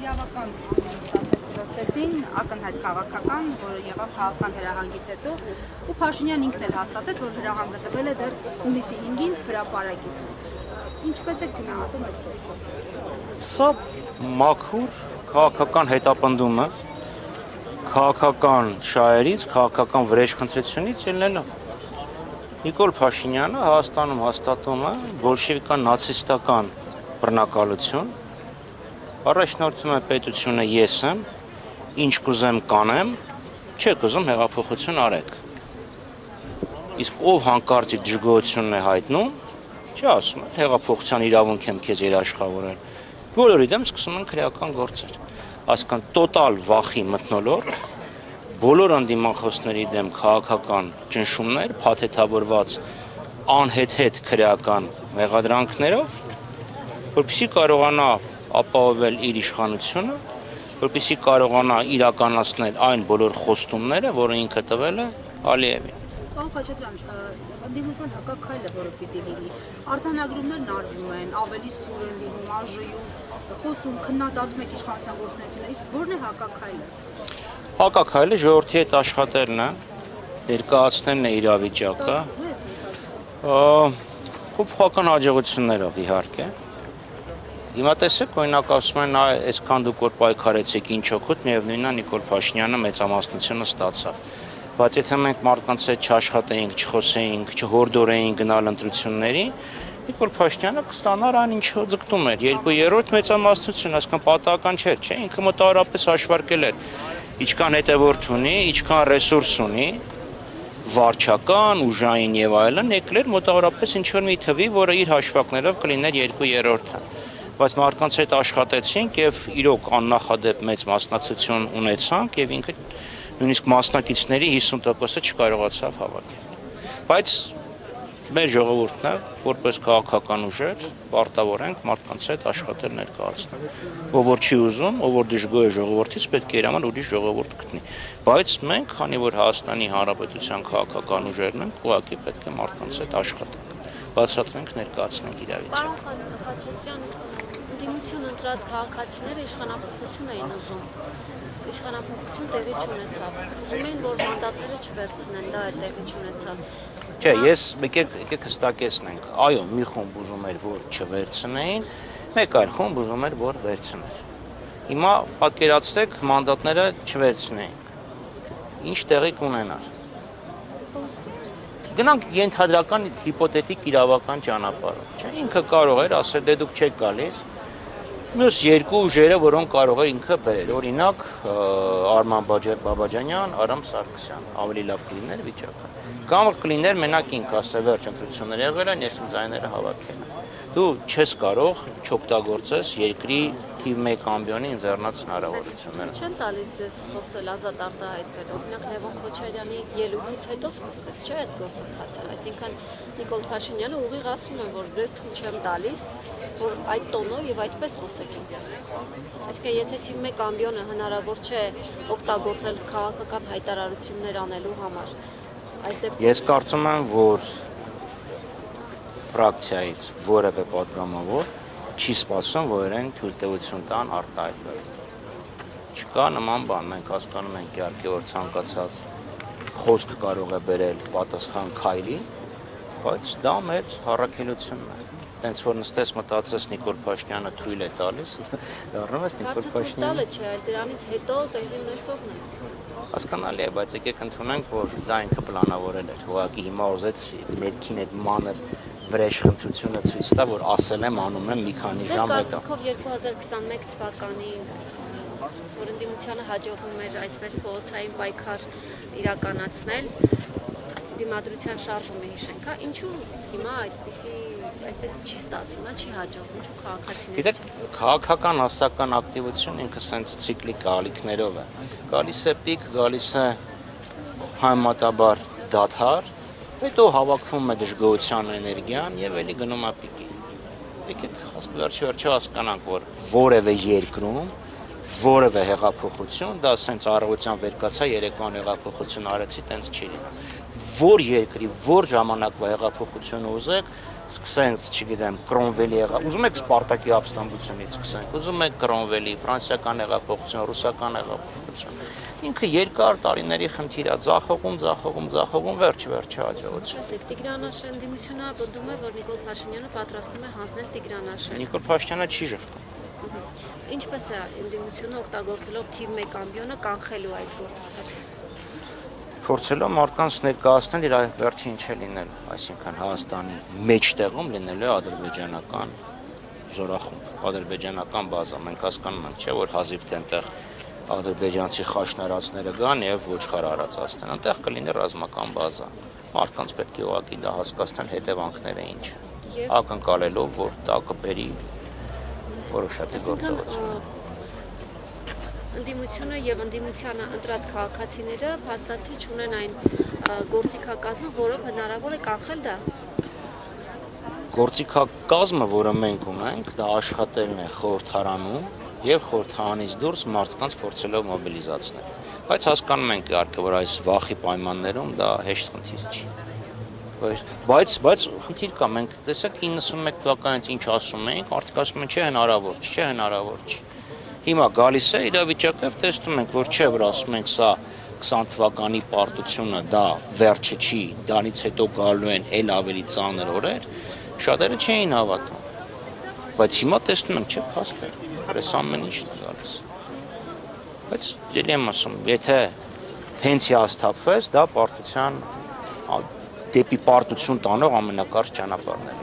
Իրավական պրոցեսին ակնհայտ քաղաքական, որը եղավ քաղաքական հրահանգից հետո, ու Փաշինյան ինքն էլ հաստատեց, որ հրահանգը տվել է դեռ հունիսի 5-ին հրապարակից։ Ինչպես է գնահատում այս գործը։ Սա մաքուր քաղաքական հետապնդում է, քաղաքական շահերից, քաղաքական վրեժխնդրությունից ելնելով։ Նիկոլ Փաշինյանը Հայաստանում հաստատում է բոլշևիկական նացիստական բռնակալություն, առաջնորդում է պետությունը ես եմ, ինչ կուզեմ կանեմ, չեք ուզում հեղափոխություն արեք։ Իսկ ով հանկարծ իր դժգոհությունն է հայտնում, չի ասում, հեղափոխության իրավունք եմ քեզ երաշխավորել։ Բոլորի դեմ սկսում են քրեական գործեր։ Այսքան տոտալ վախի մթնոլորտ, բոլոր անդիմախոսների դեմ քաղաքական ճնշումներ, փաթեթավորված անհեթեթ քրեական մեղադրանքներով, որպեսզի կարողանա ապահովել իր իշխանությունը, որպեսզի կարողանա իրականացնել այն բոլոր խոստումները, որը ինքը տվել է Ալիևին։ Պարոն Խաչատրյան, ընդդիմության հակաքայլը, որը պիտի լինի, արձանագրումներն արվում են, ավելի սուր են լինում, արժեյում, խոսում, քննադատում եք իշխանության գործունեությունը, իսկ ո՞րն է հակաքայլը։ Հակաքայլը ժողովրդի հետ աշխատելն է, ներկայացնելն է իրավիճակը, փոփոխական հաջողություններով իհարկե։ Հիմա տեսեք, օրինակ ասում են, այսքան դուք որ պայքարեցիք ինչ օգուտ, միևնույնն է Նիկոլ Փաշինյանը մեծամասնությունը ստացավ։ Բայց եթե մենք մարդկանց հետ չաշխատեինք, չխոսեինք, չհորդորեինք գնալ ընտրությունների, Նիկոլ Փաշինյանը կստանար այն ինչ ձգտում էր, 2/3 մեծամասնություն, այսքան պատահական չէ, ինքը մոտավորապես հաշվարկել էր, ինչքան հետևորդ ունի, ինչքան ռեսուրս ունի, վարչական, ուժային եւ այլն, եկել մոտավորապես ինչ որ մի թվի, որը իր հաշվարկներով կլիներ 2/3-ը։ Բայց մարդկանց հետ աշխատեցինք եւ իրոք աննախադեպ մեծ մասնակցություն ունեցանք եւ ինքը նույնիսկ մասնակիցների 50%-ը չկարողացավ հավաքել։ Բայց մեր ժողովուրդն է, որպես քաղաքական ուժեր, պարտավոր ենք մարդկանց հետ աշխատել ներկայացնել։ Ով որ չի ուզում, ով որ դժգոհ է ժողովրդից, պետք է իր համար ուրիշ ժողովուրդ գտնի։ Բայց մենք, քանի որ Հայաստանի Հանրապետության քաղաքական ուժերն ենք, ուղղակի պետք է մարդկանց հետ աշխատենք, բացատրենք, ներկայացնենք իրավիճակը։ Պարոն Խաչատրյան, ընդդիմություն ընտրած քաղաքացիները իշխանապողություն էին ուզում։ Իշխանապողություն տեղի չունեցավ։ Ուզում էին, որ մանդատները չվերցնեն, դա էլ տեղի չունեցավ։ Չէ, եկեք հստակեցնենք, այո, մի խումբ ուզում էր, որ չվերցնեին, մեկ այլ խումբ ուզում էր, որ վերցներ։ Հիմա պատկերացրեք, մանդատները չվերցնեին։ Ինչ տեղի կունենար։ Գնանք ենթադրական հիպոթետիկ իրավական ճանապարհով, չէ՞, ինքը կարող էր ասել, դե դուք չեք գալիս, մյուս երկու ուժերը, որոնք կարող է ինքը բերել, օրինակ Արման Բաբաջանյան, Արամ Սարգսյան, ավելի լավ կլիներ վիճակը։ Կամ կլիներ մենակ ինքը, ասել վերջ ընտրություններ եղել են, ես իմ ձայները հավաքել եմ։ Դու չես կարող չօգտագործես երկրի թիվ 1 ամբիոնի ընձեռնած հնարավորությունները։ Չեն տալիս ձեզ խոսել ազատ արտահայտվել, օրինակ Լևոն Քոչարյանի ելույթից հետո սկսվեց, չէ՞ այս գործընթացը, այսինքն Նիկոլ Փաշինյանը ուղիղ ասում է, որ ձեզ թույլ չեմ տալիս, որ այդ տոնով եւ այդպես խոսեք ինձ։ Այսինքն եթե թիվ 1 ամբիոնը հնարավոր չէ օգտագործել քաղաքական հայտարարություններ անելու համար, այս դեպքում ես կարծում եմ, որ ֆրակցիայից որևէ պատգամավոր չի սպասում, որ իրեն թույլտվություն տան արտահայտվել։ Չկա նման բան, մենք հասկանում ենք իհարկե, որ ցանկացած խոսք կարող է բերել պատասխան քայլի, բայց դա մեր առաքելությունն է։ Տենց որ նստես մտածես Նիկոլ Փաշինյանը թույլ է տալիս, դառնում ես Նիկոլ Փաշինյանը։ Հարցը չէ, այլ դրանից հետո տեղի ունեցողն է։ Հասկանալի է, բայց եկեք ընդունենք, որ դա ինքը պլանավորել էր։ Ուղղակի հիմա ուզեց ներքին այդ մանր վրեժխնդրությունը ցույց տա, որ ասել եմ, անում եմ մի քանի ժամ հետո։ Ձեր կարծիքով 2021 թվականի որ ընդդիմությանը հաջողվում էր այդպես փողոցային պայքար իրականացնել, դիմադրության շարժումը հիշենք, հա, ինչու հիմա այդպես չի ստացվում, չի հաջողվում, ինչու քաղաքացիները։ Գիտեք, քաղաքական հասարակական ակտիվություն ինքը սենց ցիկլիկ ալիքներով է։ Գալիս է պիկ, գալիս է համեմատաբար դադար, հետո հավաքվում է դժգոհության էներգիան եւ էլի գնում է պիկի։ Եկեք վերջի հասկանանք, որ որևէ երկրում որևէ հեղափոխություն, դա սենց առողջության վեր կացա, երեկոյան հեղափոխություն արեցի, տենց չի լինում։ որ երկրի, որ ժամանակվա հեղափոխությունը ուզեք, սկսենք, չգիտեմ, Կրոնվելի ուզում եք Սպարտակի ապստամբությունից սկսենք, ուզում եք Կրոնվելի, ֆրանսիական հեղափոխություն, ռուսական հեղափոխություն։ Ինքը երկար տարիների խնդիր է, ձախողում, վերջ հաջողություն։ Տեսեք, Տիգրան ընդդիմությունը պնդում է, որ Նիկոլ Փաշինյանը պատրաստում է հանձնել Տիգրան։ Նիկոլ Փաշինյանը չի ժխտում։ Ինչպես է ընդդիմությունը օգտագործելով թիվ 1 ամբիոնը կանխելու այդ գործընթացը։ Փորձելով մարդկանց ներկայացնել իր վերջին ինչ է լինելու, այսինքն Հայաստանի մեջտեղում լինելու է ադրբեջանական զորախումբ, ադրբեջանական բազա։ Մենք հասկանում ենք, չէ, որ հազիվ թե այնտեղ ադրբեջանցի խաշնարածները գան եւ ոչխար արածացնեն, այնտեղ կլինի ռազմական բազա։ Մարդկանց պետք է ուղղակի դա հասկացնել հետևանքները ինչ են։ Ակնկալելով, որ դա կբերի որոշակի գործողություն։ Ընդդիմությունը եւ ընդդիմությանը ընտրած քաղաքացիները փաստացի չունեն այն գործիքակազմը, որով հնարավոր է կանխել դա։ Գործիքակազմը, որը մենք ունենք, դա աշխատելն է խորհրդարանում եւ խորհրդարանից դուրս մարդկանց փորձելով մոբիլիզացնել։ Բայց հասկանում ենք իհարկե, որ այս վախի պայմաններում դա հեշտ խնդիր չի։ Բայց խնդիր կա, մենք տեսեք 91 թվականից ինչ ասում էինք, արդյոք ասում են չէ հնարավոր չի։ Հիմա գալիս է իրավիճակը, տեսնում ենք, որ չէ, որ ասում ենք սա 20 թվականի պարտությունը դա վերջը չի, դրանից հետո գալու են էլ ավելի ծանր օրեր, շատերը չէին հավատում։ Բայց հիմա տեսնում ենք, չէ, փաստ է, այս ամեն ինչն է գալիս։ Բայց ելի եմ ասում, եթե հենց հիասթափվես, դա պարտության դեպի պարտություն տանող ամենակարճ ճանապարհն է։